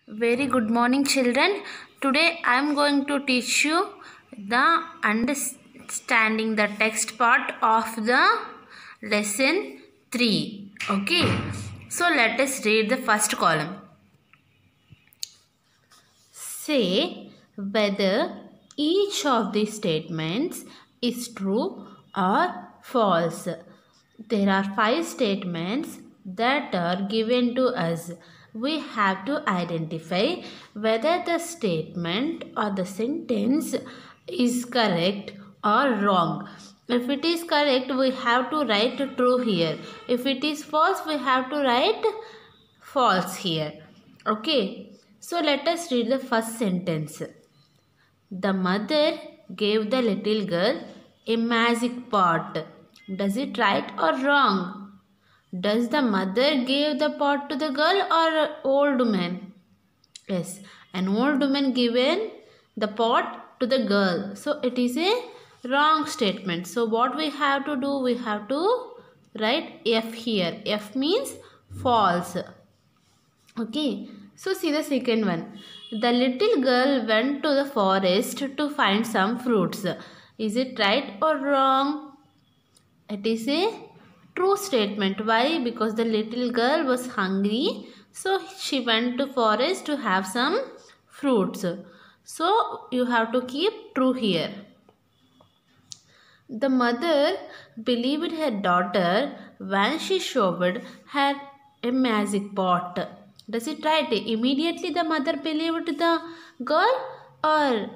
Very good morning, children. Today I am going to teach you the understanding the text part of the lesson 3. Okay, so let us read the first column. Say whether each of these statements is true or false. There are 5 statements that are given to us. We have to identify whether the statement or the sentence is correct or wrong. If it is correct, we have to write true here. If it is false, we have to write false here. Okay. So let us read the first sentence. The mother gave the little girl a magic pot. Does it right or wrong? Does the mother give the pot to the girl or old woman? Yes, an old woman given the pot to the girl. So it is a wrong statement. So what we have to do? We have to write F here. F means false. Okay. So see the second one. The little girl went to the forest to find some fruits. Is it right or wrong? It is a true statement. Why? Because the little girl was hungry. So she went to forest to have some fruits. So you have to keep true here. The mother believed her daughter when she showed her a magic pot. Does it right? Immediately the mother believed the girl, or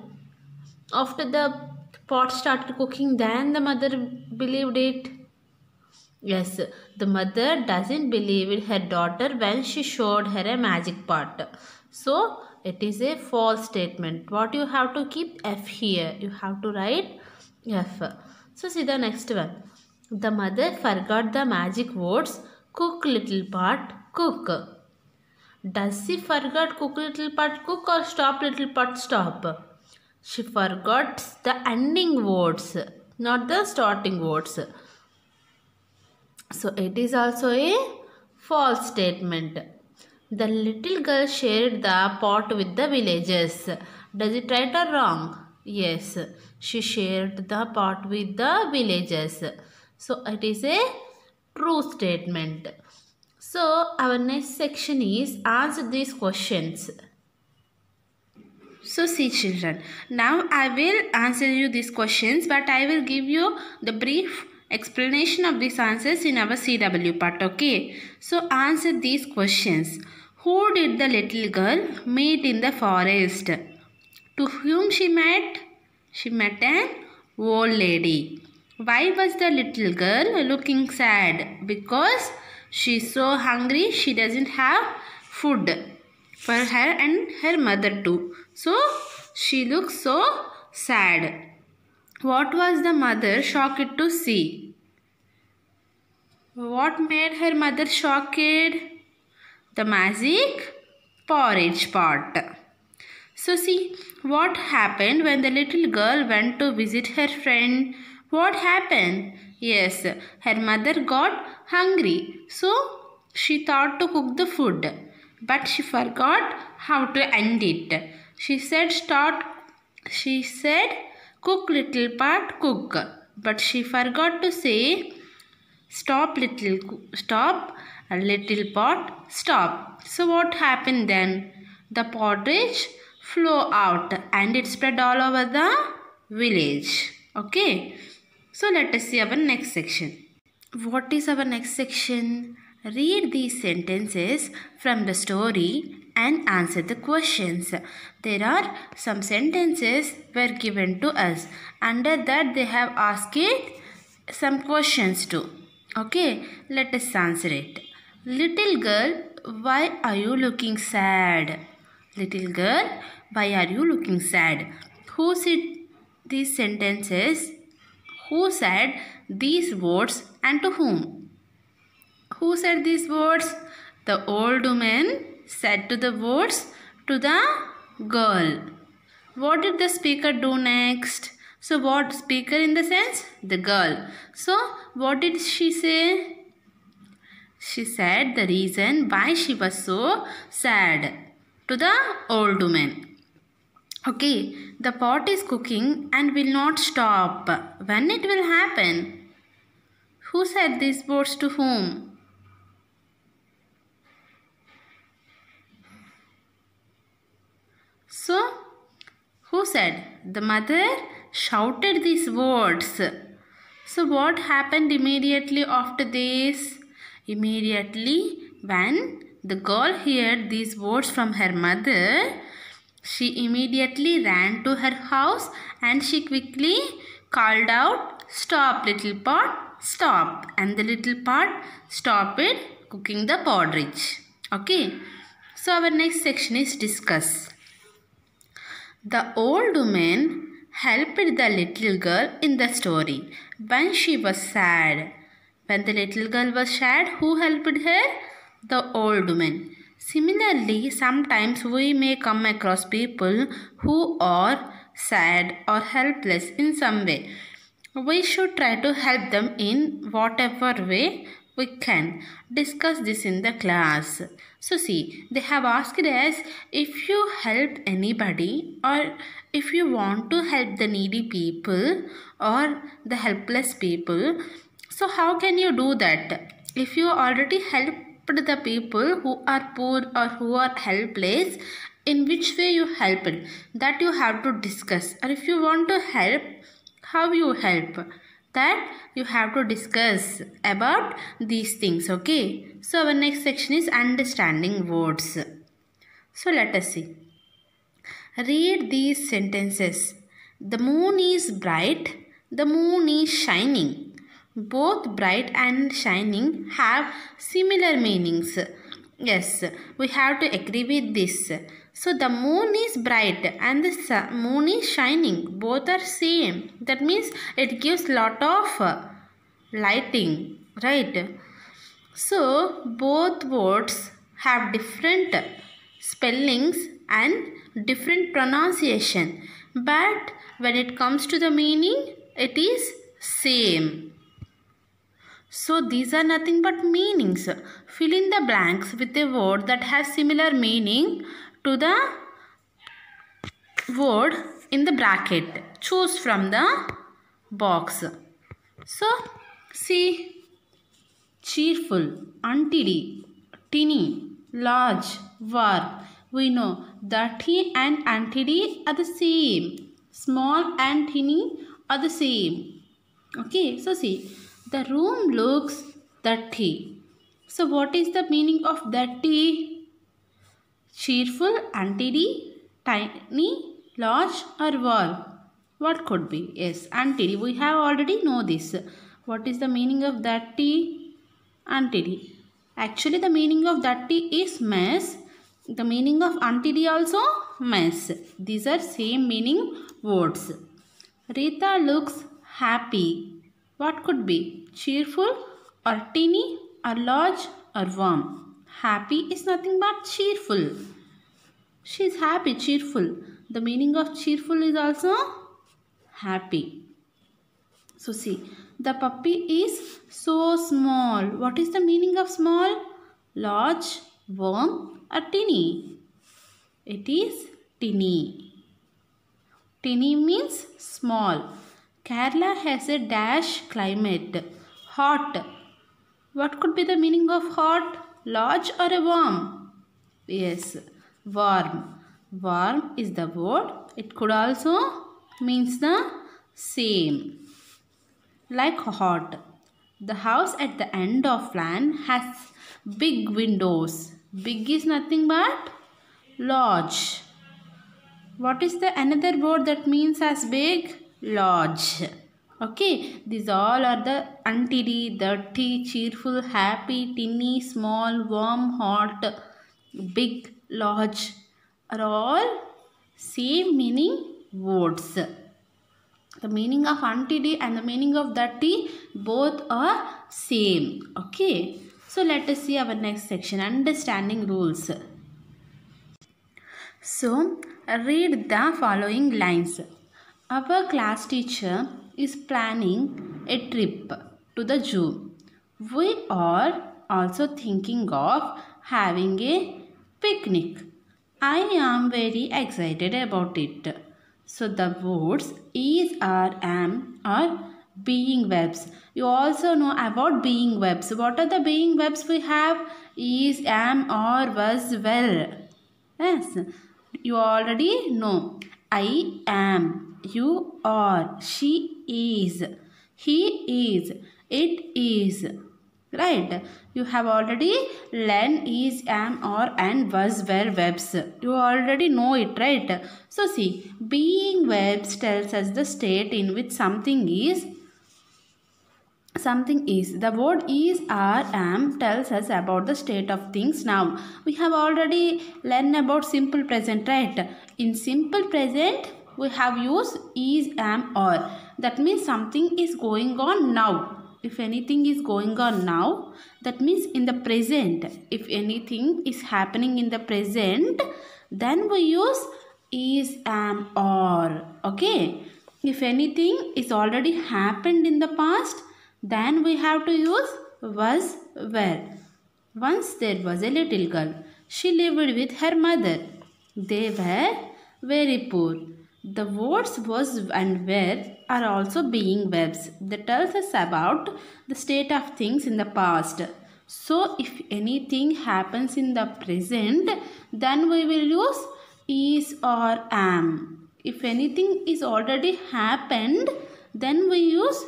after the pot started cooking then the mother believed it? Yes, the mother doesn't believe her daughter when she showed her a magic pot. So it is a false statement. What you have to keep? F here. You have to write F. So see the next one. The mother forgot the magic words cook little pot cook. Does she forgot cook little pot cook or stop little pot stop? She forgot the ending words, not the starting words. So it is also a false statement. The little girl shared the pot with the villagers. Does it right or wrong? Yes, she shared the pot with the villagers. So it is a true statement. So our next section is answer these questions. So see children, now I will answer you these questions, but I will give you the brief explanation of these answers in our CW part. Okay. So answer these questions. Who did the little girl meet in the forest? To whom she met? She met an old lady. Why was the little girl looking sad? Because she's so hungry she doesn't have food for her and her mother too. So she looks so sad. What was the mother shocked to see? What made her mother shocked? The magic porridge pot. So see what happened when the little girl went to visit her friend. What happened? Yes, her mother got hungry. So she thought to cook the food. But she forgot how to end it. She said cook little pot cook. But she forgot to say stop a little pot stop. So what happened then? The porridge flew out and it spread all over the village. Okay. So let us see our next section. What is our next section? Read these sentences from the story and answer the questions. There are some sentences were given to us. Under that they have asked some questions too. Okay, let us answer it. Little girl, why are you looking sad? Little girl, why are you looking sad? Who said these sentences? Who said these words and to whom? Who said these words? The old woman said to the words to the girl. What did the speaker do next? So what speaker in the sense? The girl. So what did she say? She said the reason why she was so sad to the old woman. Okay, the pot is cooking and will not stop. When it will happen? Who said these words to whom? So, who said? The mother shouted these words. So, what happened immediately after this? Immediately, when the girl heard these words from her mother, she immediately ran to her house and she quickly called out, "Stop, little pot, stop." And the little pot stopped cooking the porridge. Okay. So, our next section is discuss. The old woman helped the little girl in the story when she was sad. When the little girl was sad, who helped her? The old woman. Similarly, sometimes we may come across people who are sad or helpless in some way. We should try to help them in whatever way we can. Discuss this in the class. So see, they have asked us, if you help anybody or if you want to help the needy people or the helpless people, so how can you do that? If you already helped the people who are poor or who are helpless, in which way you helped? That you have to discuss. Or if you want to help, how you help? That you have to discuss about these things. Okay. So our next section is understanding words. So let us see. Read these sentences. The moon is bright. The moon is shining. Both bright and shining have similar meanings. Yes, we have to agree with this. So the moon is bright and the moon is shining. Both are same. That means it gives lot of lighting, right? So both words have different spellings and different pronunciation. But when it comes to the meaning, it is same. So these are nothing but meanings. Fill in the blanks with a word that has similar meaning to the word in the bracket. Choose from the box. So see, cheerful, untidy, tinny, large, warm. We know that T and untidy are the same. Small and tinny are the same. Okay, so see, the room looks dirty. So what is the meaning of dirty? Cheerful, untidy, tiny, large or warm? What could be? Yes, untidy. We have already know this. What is the meaning of dirty? Untidy. Actually, the meaning of dirty is mess. The meaning of untidy also mess. These are same meaning words. Rita looks happy. What could be? Cheerful or teeny or large or warm? Happy is nothing but cheerful. She is happy, cheerful. The meaning of cheerful is also happy. So see, the puppy is so small. What is the meaning of small? Large, warm or teeny? It is teeny. Teeny means small. Kerala has a dash climate. Hot. What could be the meaning of hot? Large or a warm? Yes, warm. Warm is the word. It could also means the same. Like hot. The house at the end of land has big windows. Big is nothing but large. What is the another word that means as big? Large. Okay, these all are the untidy, dirty, cheerful, happy, tinny, small, warm, hot, big, large are all same meaning words. The meaning of untidy and the meaning of dirty both are same. Okay, so let us see our next section, understanding rules. So read the following lines. Our class teacher is planning a trip to the zoo. We are also thinking of having a picnic. I am very excited about it. So the words is, are, am are being verbs. You also know about being verbs. What are the being verbs we have? Is, am, or, was, were. Yes, you already know. I am, you are, she is, he is, it is. Right? You have already learned is, am, or, and, was, were verbs. You already know it, right? So see, being verbs tells us the state in which something is. The word is, are, am tells us about the state of things. Now we have already learned about simple present, right? In simple present we have used is, am, or. That means something is going on now. If anything is going on now, that means in the present. If anything is happening in the present, then we use is, am, or. Okay. If anything is already happened in the past, then we have to use was, were. Once there was a little girl. She lived with her mother. They were very poor. The words was and were are also being verbs. That tells us about the state of things in the past. So if anything happens in the present, then we will use is or am. If anything is already happened, then we use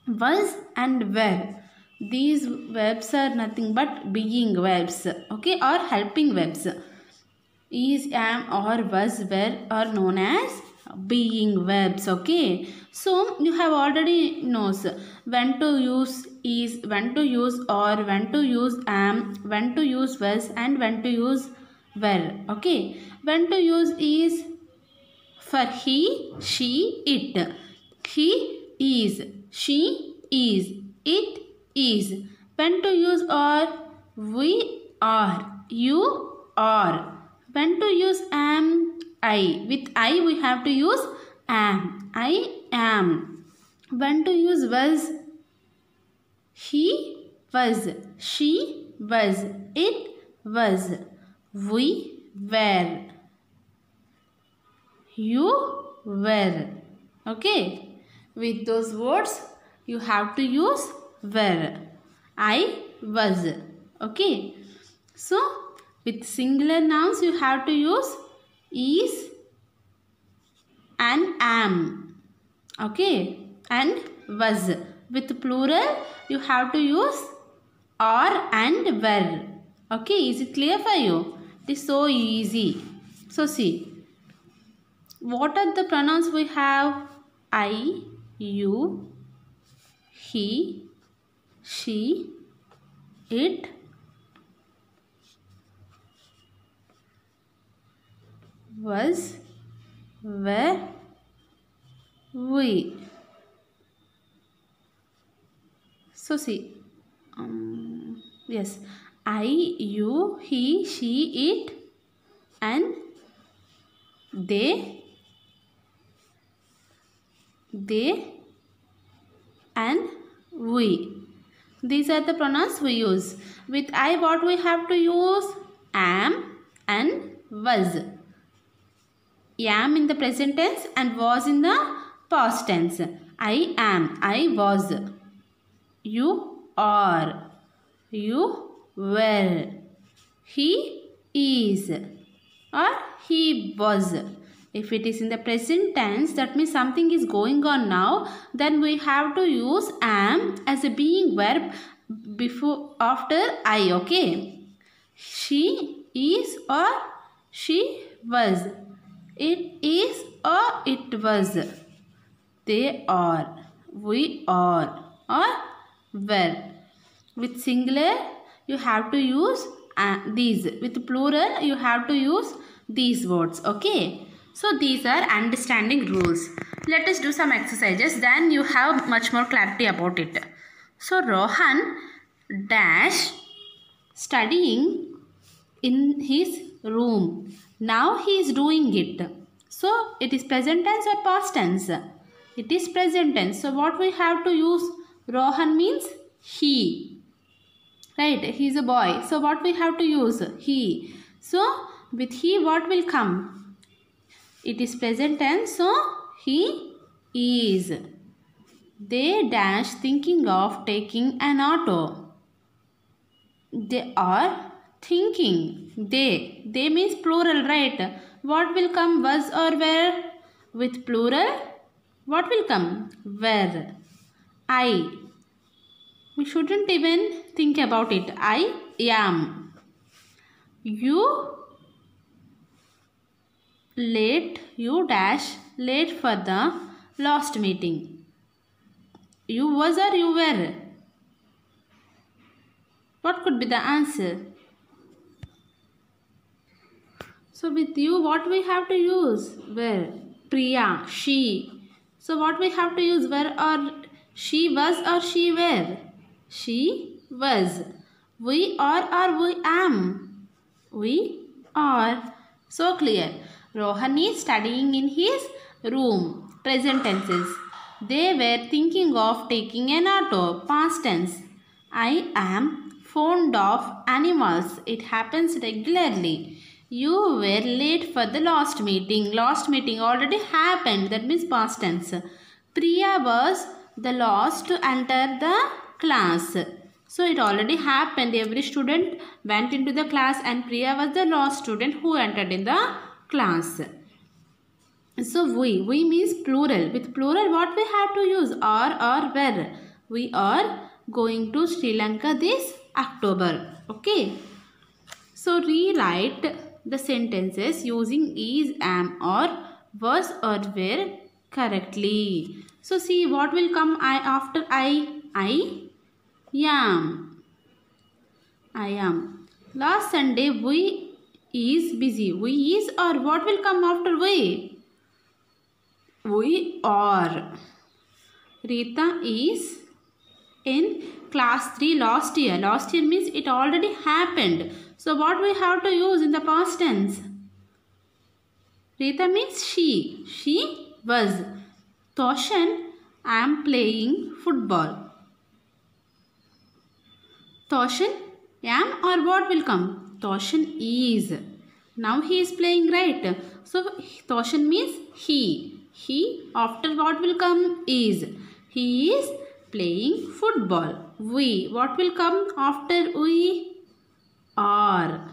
was and were. These verbs are nothing but being verbs, okay, or helping verbs. Is, am, or, was, were are known as being verbs, okay. So you have already knows when to use is, when to use or, when to use am, when to use was, and when to use were, okay. When to use is for he, she, it. He is, she is, it is. When to use or, we are, you are. When to use am, I. With I we have to use am, I am. When to use was, he was, she was, it was. We were, you were, okay. With those words you have to use were. I was, okay. So with singular nouns you have to use is and am, okay, and was. With plural you have to use are and were, okay. Is it clear for you? It is so easy. So see, what are the pronouns we have? I, you, he, she, it, was, were, we. So see, yes, I, you, he, she, it, and they, and we. These are the pronouns we use. With I, what we have to use? Am and was. Am in the present tense and was in the past tense. I am, I was. You are, you were. He is, or he was. If it is in the present tense, that means something is going on now, then we have to use am as a being verb before, after I, okay. She is or she was. It is or it was. They are, we are, or were. With singular, you have to use these. With plural, you have to use these words, okay. So these are understanding rules. Let us do some exercises, then you have much more clarity about it. So Rohan dash studying in his room. Now he is doing it. So it is present tense or past tense? It is present tense. So what we have to use? Rohan means he. Right? He is a boy. So what we have to use? He. So with he what will come? It is present tense, so he is. They dash thinking of taking an auto. They are thinking. They means plural, right? What will come, was or were? With plural, what will come? Were. I. We shouldn't even think about it. I am. You dash late for the last meeting. You was or you were? What could be the answer? So with you, what we have to use? Were. Priya, she. So what we have to use? Were or she was or she were? She was. We are or we am? We are. So clear. Rohan is studying in his room. Present tenses. They were thinking of taking an auto. Past tense. I am fond of animals. It happens regularly. You were late for the last meeting. Last meeting already happened. That means past tense. Priya was the last to enter the class. So it already happened. Every student went into the class and Priya was the last student who entered in the class. So we means plural. With plural what we have to use? Are or were. We are going to Sri Lanka this October. Okay. So rewrite the sentences using is, am or was or were correctly. So see what will come after I. I am. I am. Last Sunday we is busy. We is or what will come after we? We are. Rita is in class 3 last year. Last year means it already happened. So what we have to use in the past tense? Rita means she. She was. Toshan, I am playing football. Toshan, am or what will come? Toshan is. Now he is playing, right? So Toshan means he. He after what will come? Is. He is playing football. We. What will come after we? Are.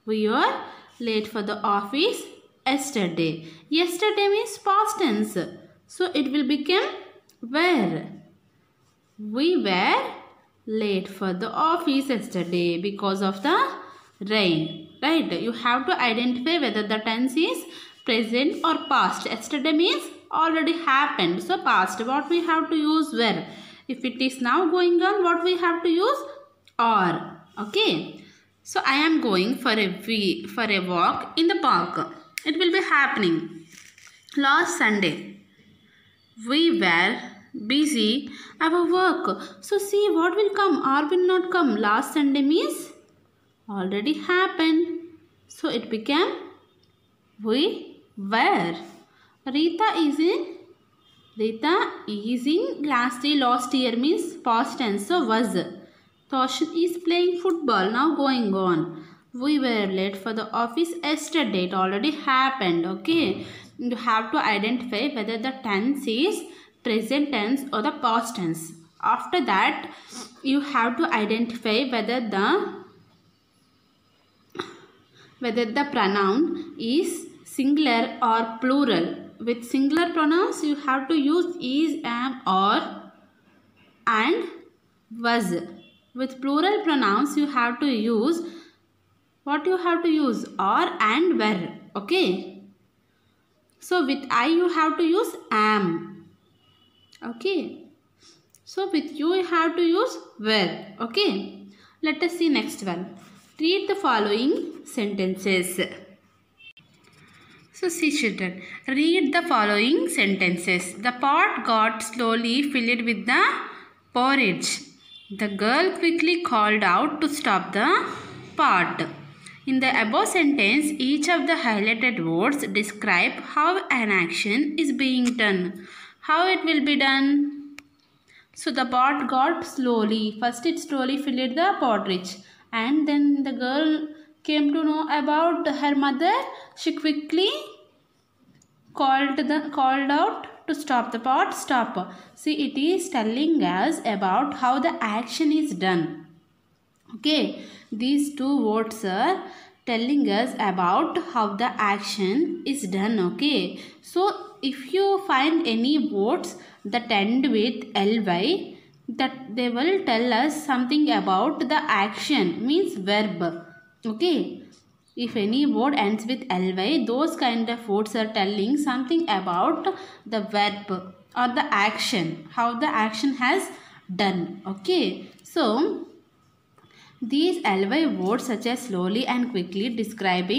We are late for the office yesterday. Yesterday means past tense. So it will become were. We were late for the office yesterday because of the rain. Right? You have to identify whether the tense is present or past. Yesterday means already happened. So past. What we have to use? Were. If it is now going on, what we have to use? Are. Okay. So I am going for a walk in the park. It will be happening. Last Sunday, we were busy our work. So see what will come or will not come. Last Sunday means already happened. So it became we were. Rita is in class 3 last year means past tense. So was. Toshan is playing football. Now going on. We were late for the office yesterday. It already happened. Okay. You have to identify whether the tense is present tense or the past tense. After that, you have to identify whether the pronoun is singular or plural. With singular pronouns, you have to use is, am, or, and, was. With plural pronouns, you have to use what you have to use? Are and were. Okay. So with I, you have to use am. Okay. So with you, you have to use were. Okay. Let us see next one. Read the following sentences. So see children, read the following sentences. The pot got slowly filled with the porridge. The girl quickly called out to stop the pot. In the above sentence, each of the highlighted words describe how an action is being done. How it will be done? So the pot got slowly. First it slowly filled the porridge. And then the girl came to know about her mother, she quickly called out to stop the pot. Stop. See, it is telling us about how the action is done. Okay, these two words are telling us about how the action is done. Okay, so if you find any words that end with ly, that they will tell us something about the action, means verb. Okay, if any word ends with ly, those kind of words are telling something about the verb or the action, how the action has done. Okay, so these ly words such as slowly and quickly describe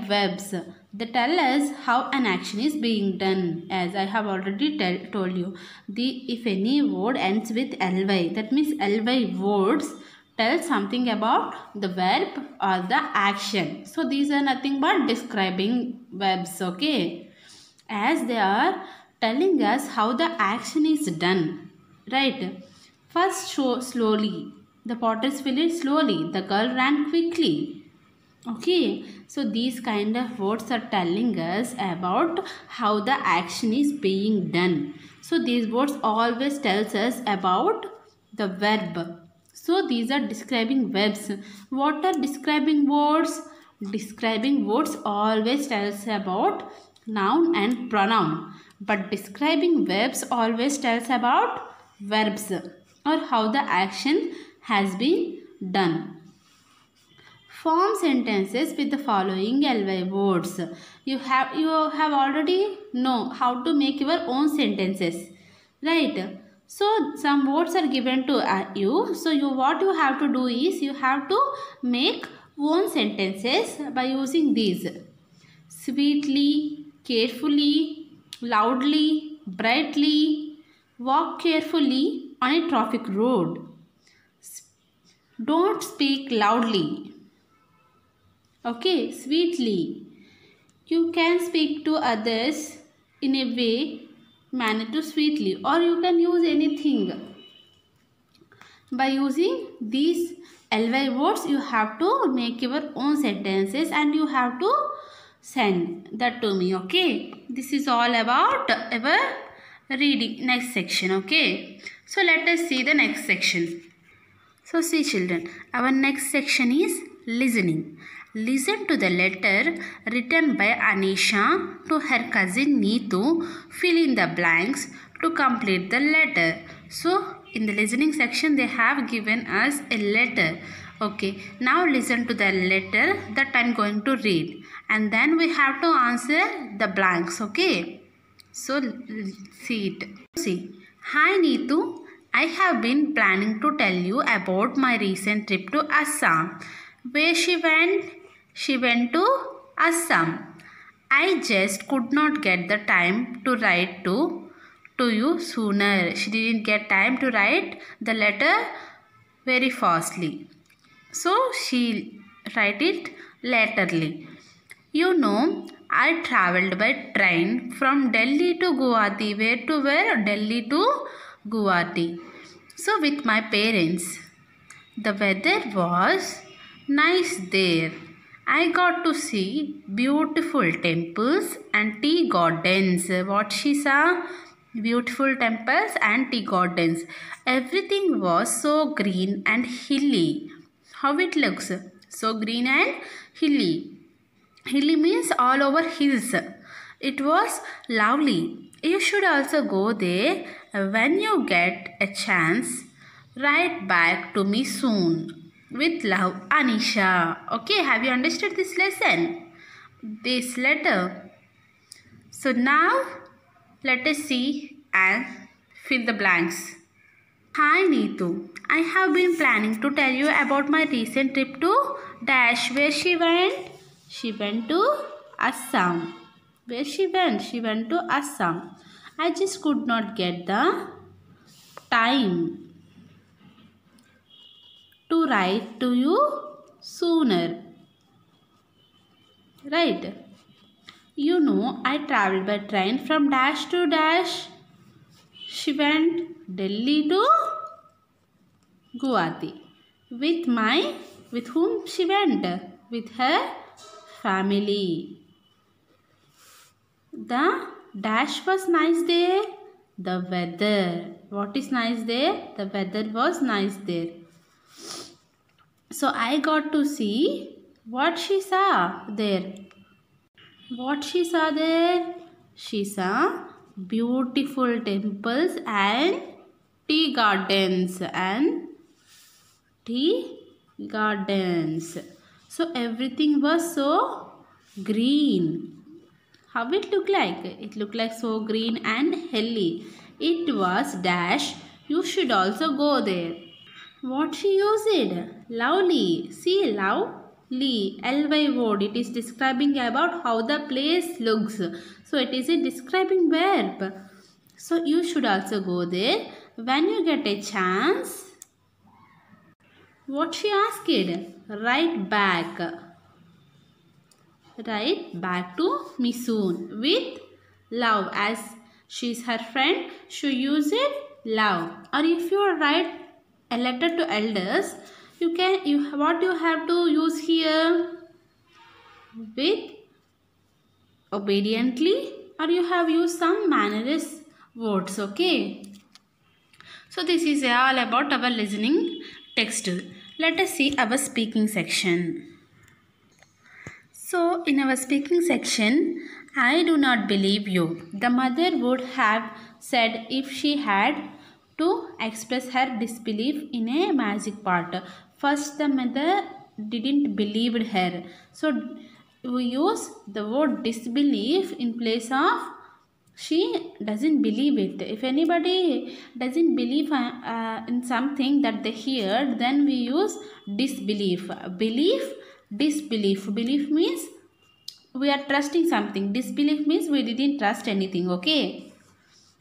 verbs. They tell us how an action is being done. As I have already told you, if any word ends with ly, that means ly words tell something about the verb or the action. So these are nothing but describing verbs. Okay, as they are telling us how the action is done. Right. First, show slowly. The potters fill it slowly. The girl ran quickly. Okay, so these kind of words are telling us about how the action is being done. So these words always tells us about the verb. So these are describing verbs. What are describing words? Describing words always tells about noun and pronoun. But describing verbs always tells about verbs or how the action has been done. Form sentences with the following ly words. You have already know how to make your own sentences, right? So some words are given to you. So what you have to do is you have to make own sentences by using these: sweetly, carefully, loudly, brightly, walk carefully on a traffic road. Don't speak loudly. Okay, sweetly. You can speak to others in a manner to sweetly, or you can use anything. By using these ly words, you have to make your own sentences and you have to send that to me. Okay, this is all about our reading. Next section. Okay, so let us see the next section. So see children, our next section is listening. Listen to the letter written by Anisha to her cousin Neetu. Fill in the blanks to complete the letter. So in the listening section they have given us a letter. Okay, now listen to the letter that I am going to read and then we have to answer the blanks. Okay, so see it. See, hi Neetu. I have been planning to tell you about my recent trip to Assam. Where she went? She went to Assam. I just could not get the time to write to you sooner. She didn't get time to write the letter very fastly. So she write it laterly. You know, I travelled by train from Delhi to Guwahati. Where to where? Delhi to Guwahati. So with my parents. The weather was nice there. I got to see beautiful temples and tea gardens. What she saw? Beautiful temples and tea gardens. Everything was so green and hilly. How it looks? So green and hilly. Hilly means all over hills. It was lovely. You should also go there when you get a chance. Write back to me soon. With love, Anisha. Okay, have you understood this lesson? This letter. So now, let us see and fill the blanks. Hi Neetu. I have been planning to tell you about my recent trip to Dash. Where she went? She went to Assam. Where she went? She went to Assam. I just could not get the time to write to you sooner. Right? You know, I travelled by train from Dash to Dash. She went Delhi to Guwahati with my With whom she went? With her family. The dash was nice there. The weather. What is nice there? The weather was nice there. So I got to see what she saw there. What she saw there? She saw beautiful temples and tea gardens So everything was so green. How it looked like? It looked like so green and healthy. It was dash. You should also go there. What she used? Lovely. See, lovely. Ly word. It is describing about how the place looks. So it is a describing verb. So you should also go there when you get a chance. What she asked? Write back. Write back to me soon with love. As she is her friend, she used love. Or if you write a letter to elders, what you have to use here? With obediently, or you have used some mannerist words. Okay. So this is all about our listening text. Let us see our speaking section. So in our speaking section, I do not believe you. The mother would have said if she had to express her disbelief in a magic part. First, the mother didn't believe her. So we use the word disbelief in place of she doesn't believe it. If anybody doesn't believe in something that they hear, then we use disbelief. Belief, disbelief. Belief means we are trusting something. Disbelief means we didn't trust anything. Okay.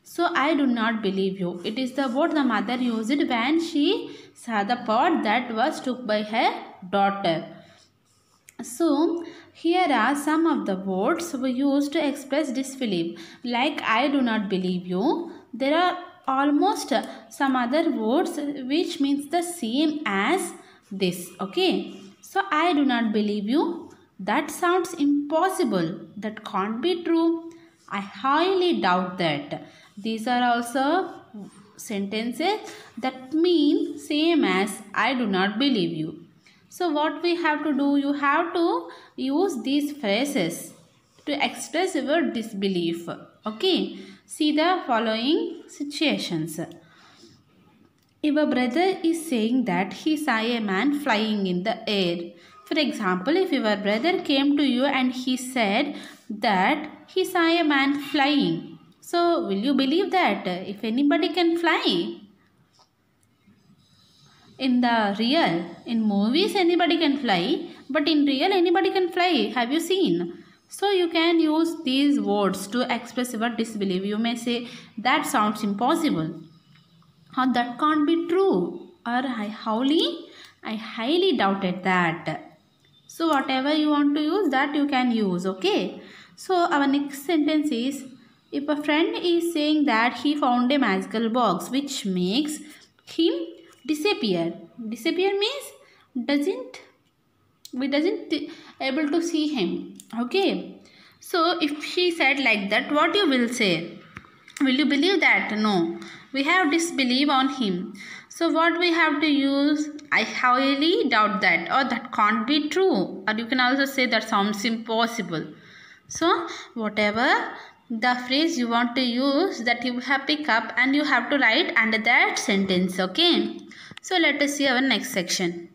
So I do not believe you. It is the word the mother used when she saw the pot that was took by her daughter. So here are some of the words we use to express disbelief. Like I do not believe you. There are almost some other words which means the same as this. Okay. So I do not believe you. That sounds impossible. That can't be true. I highly doubt that. These are also sentences that mean same as I do not believe you. So what we have to do? You have to use these phrases to express your disbelief. Okay. See the following situations. Your brother is saying that he saw a man flying in the air. For example, if your brother came to you and he said that he saw a man flying. So will you believe that? If anybody can fly? In the real, in movies anybody can fly, but in real anybody can fly. Have you seen? So you can use these words to express your disbelief. You may say that sounds impossible, or that can't be true, or I highly doubted that. So whatever you want to use, that you can use. Okay. So our next sentence is, if a friend is saying that he found a magical box which makes him disappear. Disappear means we doesn't able to see him. Okay. So if she said like that, what you will say? Will you believe that? No. We have disbelief on him. So what we have to use? I highly doubt that, or that can't be true. Or you can also say that sounds impossible. So whatever the phrase you want to use, that you have pick up and you have to write under that sentence. Okay. So let us see our next section.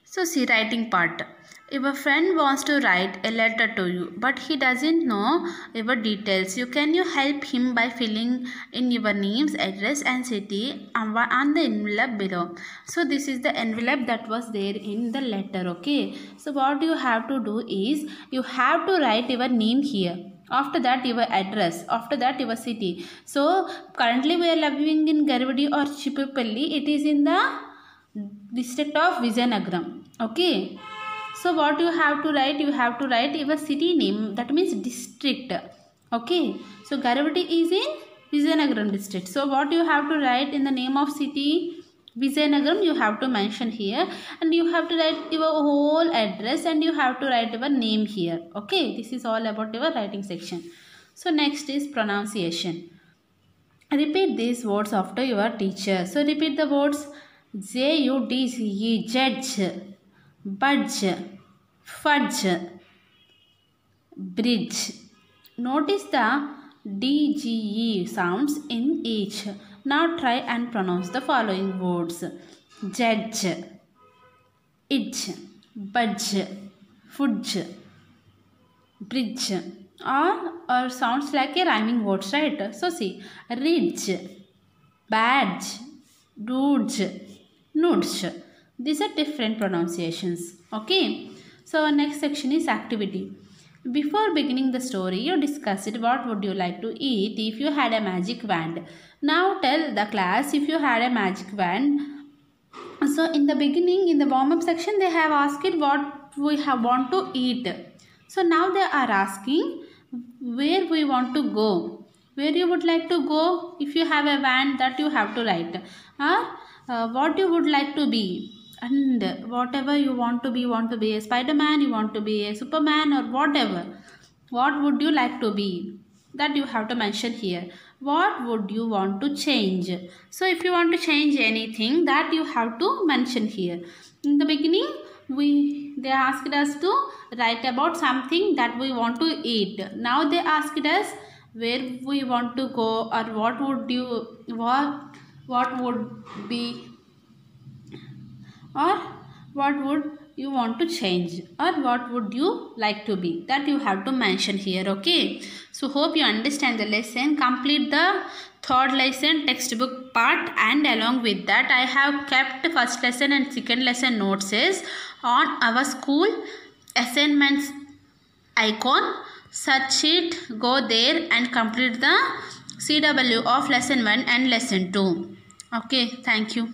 So see writing part. If a friend wants to write a letter to you, but he doesn't know your details, can you help him by filling in your names, address and city on the envelope below. So this is the envelope that was there in the letter. Okay. So what you have to do is, you have to write your name here. After that your address. After that your city. So currently we are living in Garvadi or Chipupalli. It is in the district of Vizianagaram. Okay. So what you have to write? You have to write your city name. That means district. Okay. So Garvadi is in Vizianagaram district. So what you have to write in the name of city? Vizianagaram you have to mention here, and you have to write your whole address, and you have to write your name here. Okay, this is all about your writing section. So next is pronunciation. Repeat these words after your teacher. So repeat the words: Judge, judge, budge, fudge, bridge. Notice the DGE sounds in each. Now try and pronounce the following words: judge, itch, budge, fudge, bridge. Or sounds like a rhyming words, right? So see, ridge, badge, dudge, nudge. These are different pronunciations. Okay. So next section is activity. Before beginning the story, you discussed what would you like to eat if you had a magic wand. Now tell the class if you had a magic wand. So in the beginning, in the warm-up section, they have asked what we want to eat. So now they are asking where we want to go. Where you would like to go if you have a wand, that you have to write. What you would like to be. And whatever you want to be a Spider-Man, you want to be a Superman, or whatever. What would you like to be? That you have to mention here. What would you want to change? So if you want to change anything, that you have to mention here. In the beginning, they asked us to write about something that we want to eat. Now they asked us where we want to go, or what would be, or what would you want to change, or what would you like to be, that you have to mention here. Okay, so hope you understand the lesson. Complete the third lesson textbook part, and along with that I have kept first lesson and second lesson notes on our school assignments icon. Search it, go there and complete the CW of lesson 1 and lesson 2. Okay, thank you.